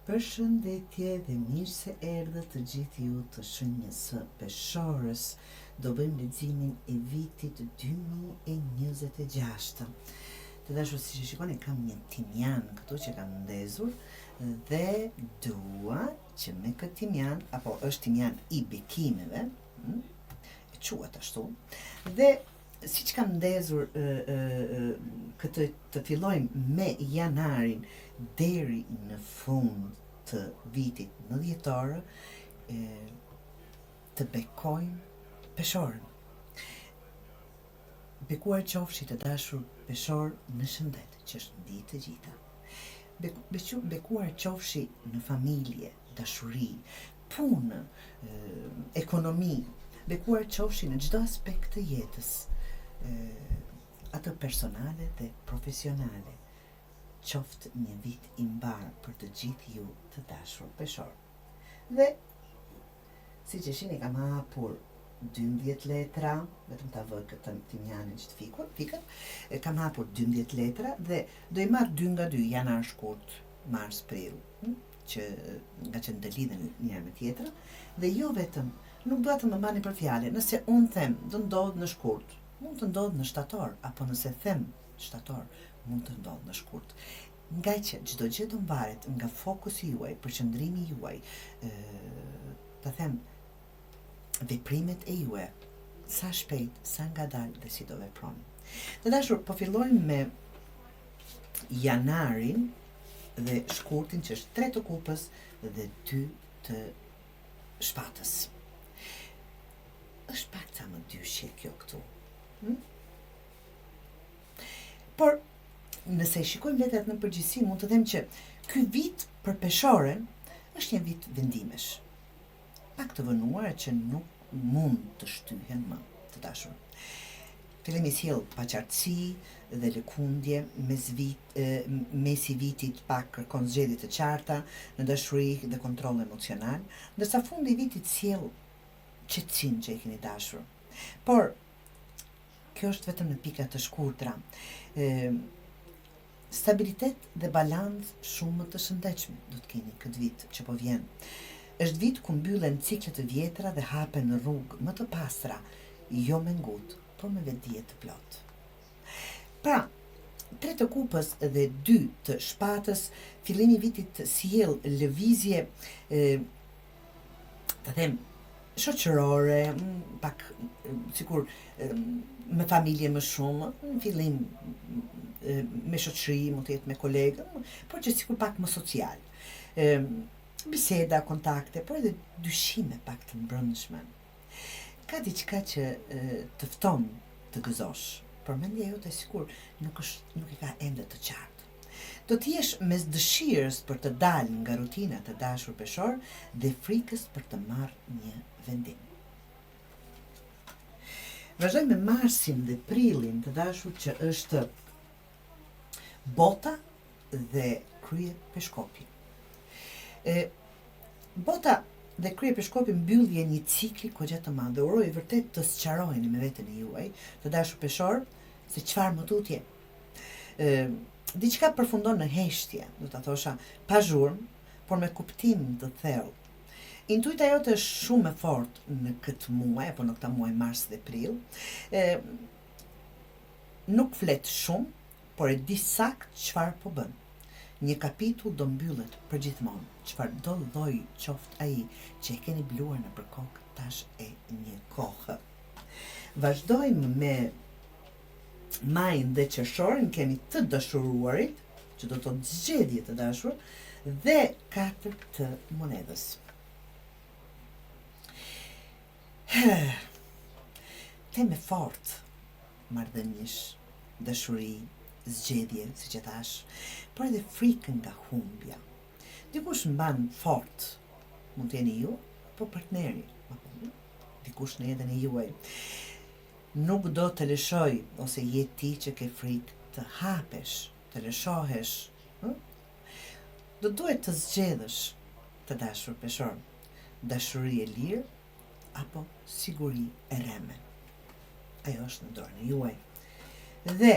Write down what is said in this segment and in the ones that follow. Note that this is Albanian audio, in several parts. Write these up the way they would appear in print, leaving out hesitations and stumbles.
Përshëndetje dhe mirë se erdhët të gjithë ju të shenjës së peshorës. Do bëjmë leximin e vitit 2026. Të dashur, si që shikoni, kam një timjan këtu që kam ndezur dhe dua që me këtë timjan, apo është timjan i bekimeve, e quat ashtu, dhe si që kam ndezur këtë të fillojmë me janarin deri në fund të vitit në dhjetor, të bekojmë peshorën. Bekuar qofshi të dashur peshor në shëndet, që është ditë të gjitha. Bekuar qofshi në familje, dashuri, punë, ekonomi, bekuar qofshi në çdo aspekt të jetës, atë personale dhe profesionale. Qoftë një vit i mbar për të gjithë ju të dashur peshor. Dhe, si që shini, kam hapur 12 letra, vetëm ta vë këtë timjanin që të fikët, kam hapur 12 letra dhe do i marr 2 nga 2, janar shkurt, mars, prill, që nga që ndëlidhen njëra me tjetra, dhe jo vetëm, nuk dua të më marrni për fjalë, nëse unë them do ndodh në shkurt, mund të ndodh në shtator, apo nëse them shtator, mund të ndodhë në shkurt. Nga që çdo gjë do mbaret nga fokusi juaj, përqendrimi juaj, të them, veprimet e juaja, sa shpejt, sa ngadalë dhe si do veproni. Të dashur, po fillojmë me janarin dhe shkurtin që është 3 të kupës dhe 2 të shpatës. Është pak ca më dyshje kjo këtu. Por, nëse shikojmë letrat në përgjithësi, mund të them që ky vit për peshorën është një vit vendimesh. Pak të vënuar që nuk mund të shtyhen më, të dashur. Fillimi sjell paqartësi dhe lëkundje, mesi vitit pak kërkon zgjedhje të qarta në dashuri dhe kontroll emocional, ndërsa fundi i vitit sjell qetësinë që e keni dashur. Por kjo është vetëm në pika të shkurtra. Stabilitet dhe balancë shumë më të shëndetshme do të keni këtë vit që po vjen. Është vit ku mbyllen ciklet të vjetra dhe hapen në rrugë më të pastra, jo me ngut, por me vetdije të plot. Pra, 3 të kupës dhe 2 të shpatës, fillimi i vitit sjell lëvizje, të them, shoqërore, pak sikur me familje më shumë, në fillim me shoqëri, mund të jetë me kolegë, por që sikur pak më social. Biseda, kontakte, por edhe dyshime pak të mbrëmshme. Ka diçka që të fton të gëzosh, por mendja jote sikur nuk e ka ende të qartë. Do të jesh mes dëshirës për të dalë nga rutina të dashur peshor dhe frikës për të marrë një vendim. Vazhdojmë me marsin dhe prillin të dashur që është bota dhe krye peshkopi. Bota dhe krye peshkopi mbyllje një cikli kogja të madh dhe uroj vërtet të sqarojeni me veten e juaj, të dashur peshor, se çfarë më tutje. Diçka përfundon në heshtje, do ta thosha, pa zhurmë, por me kuptim të thellë. Intuita jote është shumë e fortë në këtë muaj, apo në këta muaj mars dhe prill. Nuk flet shumë, por e di sakt çfarë po bën. Një kapitull do mbyllet përgjithmonë, çfarë do lloj qoftë ai që e keni bluar në përkok tash e një kohë. Vazhdojmë me majin dhe qershorin, kemi të dashuruarit, që do të thotë zgjedhje të dashur, dhe 4 të monedhës. Teme fort, marrëdhënies, dashuri, zgjedhje, siç e thash, por edhe frikën nga humbja. Dikush mban fort, mund të jeni ju, po partneri, dikush në jetën e juaj. Nuk do të lëshoj, ose je ti që ke frikë të hapesh, të lëshohesh. Do duhet të zgjedhësh, të dashur peshor, dashuri e lirë apo siguri e reme. Ajo është në dorën e juaj. Dhe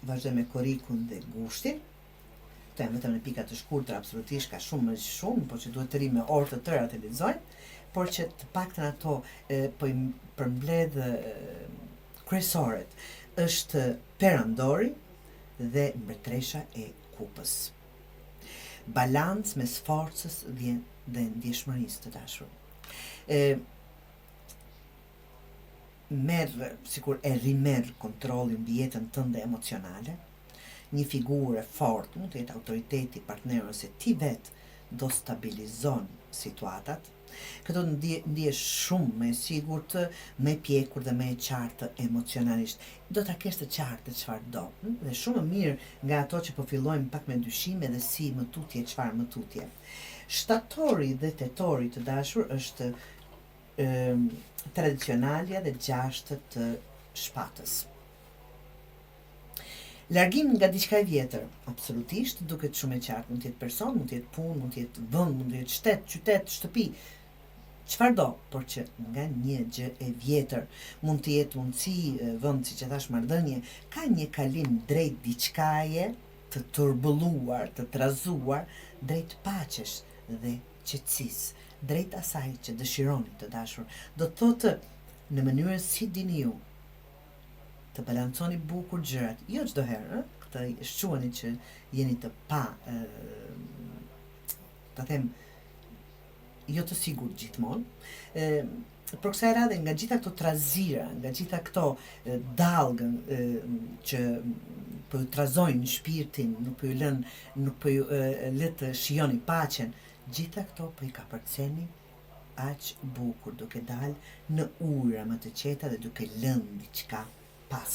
vazhdoj me korikun dhe gushtin. them vetëm në pika të shkurtra, absolutisht ka shumë, por që duhet të ri me orë të tëra të lexojnë, por që të paktën ato po i përmbledh kryesoret është perandori dhe mbretëresha e kupës. Balancë mes forcës dhe ndjeshmërisë të dashur. Sikur e rimerr kontrollin mbi jetën tënde emocionale, një figurë e fortë, mund të jetë autoriteti, partner ose ti vetë do stabilizon situatat. Këto ndihesh shumë më e sigurt, më e pjekur dhe më e qartë emocionalisht. Do ta kesh të qartë çfarë do. Dhe shumë më mirë nga ato që po fillojmë pak me dyshime dhe si më tutje çfarë më tutje. Shtatori dhe tetori të dashur është tradicionalja dhe gjashtë të shpatës. Largim nga diçka e vjetër, absolutisht, duket shumë e qartë, mund të jetë person, mund të jetë punë, mund të jetë vend, mund të jetë shtet, qytet, shtëpi, çfarë do, por që nga një gjë e vjetër, mund të jetë mundësi, vend, siç e thash, marrëdhënie, ka një kalim drejt diçkaje të turbulluar, të trazuar, drejt paqes dhe qetësisë, drejt asaj që dëshironi të dashur. Do të thotë në mënyrë si dini ju të balanconi bukur gjërat, jo çdo herë, këtë shquani që jeni të pa, ta them, jo të sigurt gjithmonë, por kësaj radhe nga gjitha këto trazira, nga gjitha këto dallgën që po ju trazojnë shpirtin, nuk po ju lë të shijoni paqen, gjitha këto po i kapërceni aq bukur, duke dalë në ujëra më të qeta dhe duke lënë diçka pas.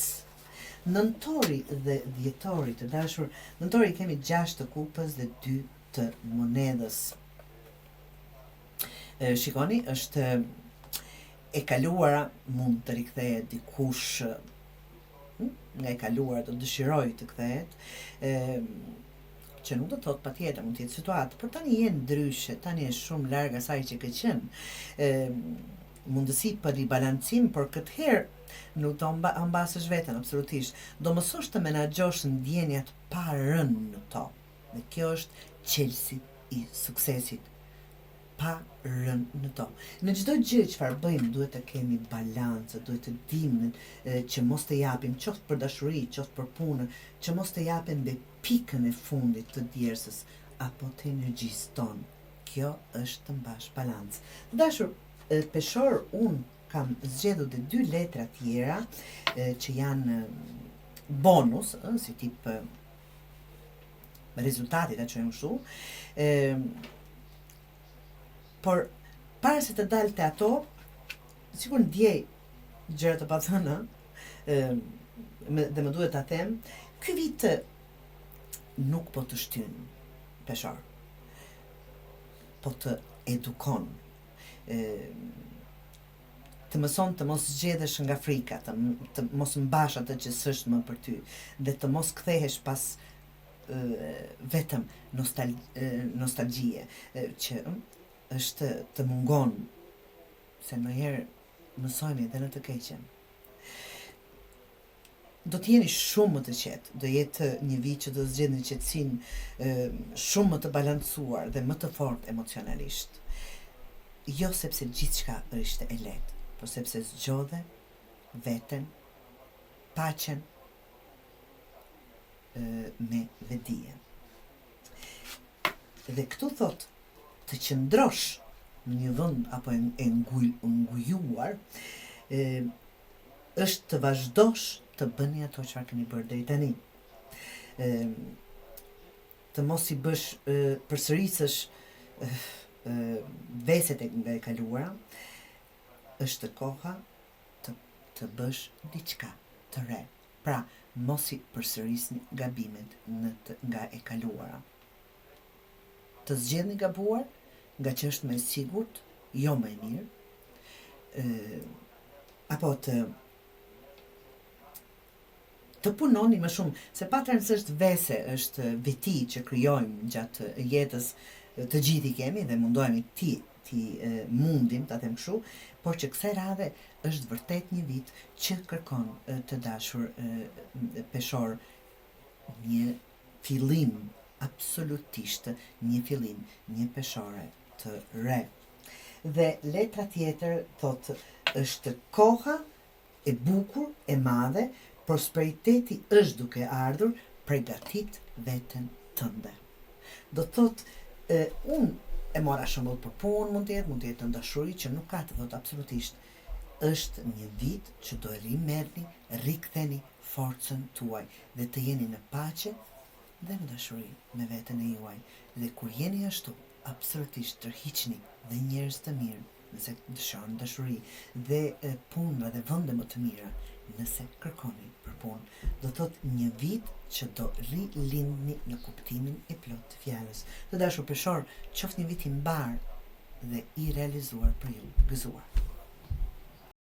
Nëntori dhe dhjetori të dashur, nëntori kemi 6 të kupës dhe 2 të monedhës. Shikoni, është e kaluara mund të rikthehet dikush nga e kaluara të dëshiroj të kthehet, që nuk do të thotë patjetër mund të jetë situatë, por tani jenë ndryshe, tani është shumë larg asaj që ka qenë. Mundësi për ribalancim, por këtë herë nuk do ambasësh veten absolutisht. Do mësosh të menaxhosh ndjenjat pa rënë në to. Dhe kjo është çelësi i suksesit. Pa rënë në to. Në çdo gjë çfarë bëjmë duhet të kemi balancë, duhet të dimë që mos të japim qoftë për dashuri, qoftë për punë, që mos të japim dhe pikën e fundit të djersës apo të energjisë tonë. Kjo është të mbash balancë. Dashur, peshor, unë kam zgjedhur dhe 2 letra tjera që janë bonus, si tip rezultati ta çojmë kështu. Por para se të dalte ato, sikur ndjej gjëra të pathëna, dhe më duhet ta them, ky vit nuk po të shtyn peshor, po të edukon. Të mëson të mos zgjedhësh nga frika, të mos mbash atë që s'është më për ty, dhe të mos kthehesh pas vetëm nostalgjie, që është të mungon, se ndonjëherë mësojmë edhe në të keqen. Do të jeni shumë më të qetë, do jetë një vit që do zgjedhni qetësinë shumë më të balancuar dhe më të fortë emocionalisht. Jo sepse gjithçka është e lehtë, por sepse zgjodhe veten, paqen me vetdijen. Dhe këtu thot të qëndrosh në një vend apo e ngujuar, është të vazhdosh të bëni ato çfarë keni bërë deri tani. Të mos i bësh përsërisësh veset nga e kaluara, është koha të bësh diçka të re. Pra, mos i përsërisni gabimet nga e kaluara. Të zgjedhni gabuar, nga që është më e sigurt, jo më e mirë, apo të punoni më shumë, se patërën s'është vese, është veti që krijojmë gjatë jetës, të gjithi kemi dhe mundohemi ti mundim, ta them kështu, por që kësaj radhe është vërtet një vit që kërkon të dashur peshor një fillim absolutisht një fillim, një peshore të re. Dhe letra tjetër thot është koha e bukur e madhe, prosperiteti është duke ardhur, pregatit veten tënde. Do thot unë e mora shembull për punë, mund të jetë në dashuri që nuk ka të thot absolutisht. Është një vit që do e rimerrni, riktheni forcën tuaj dhe të jeni në paqe dhe në dashuri me veten e juaj. Dhe kur jeni ashtu, absolutisht tërhiqni dhe njerëz të mirë, nëse dëshironi dashuri, dhe punë dhe vende më të mira, nëse kërkoni për punë. Do thot një vit që do rilindni në kuptimin e plot të fjalës. Të dashur peshor, qoftë një vit i mbar dhe i realizuar për ju, gëzuar.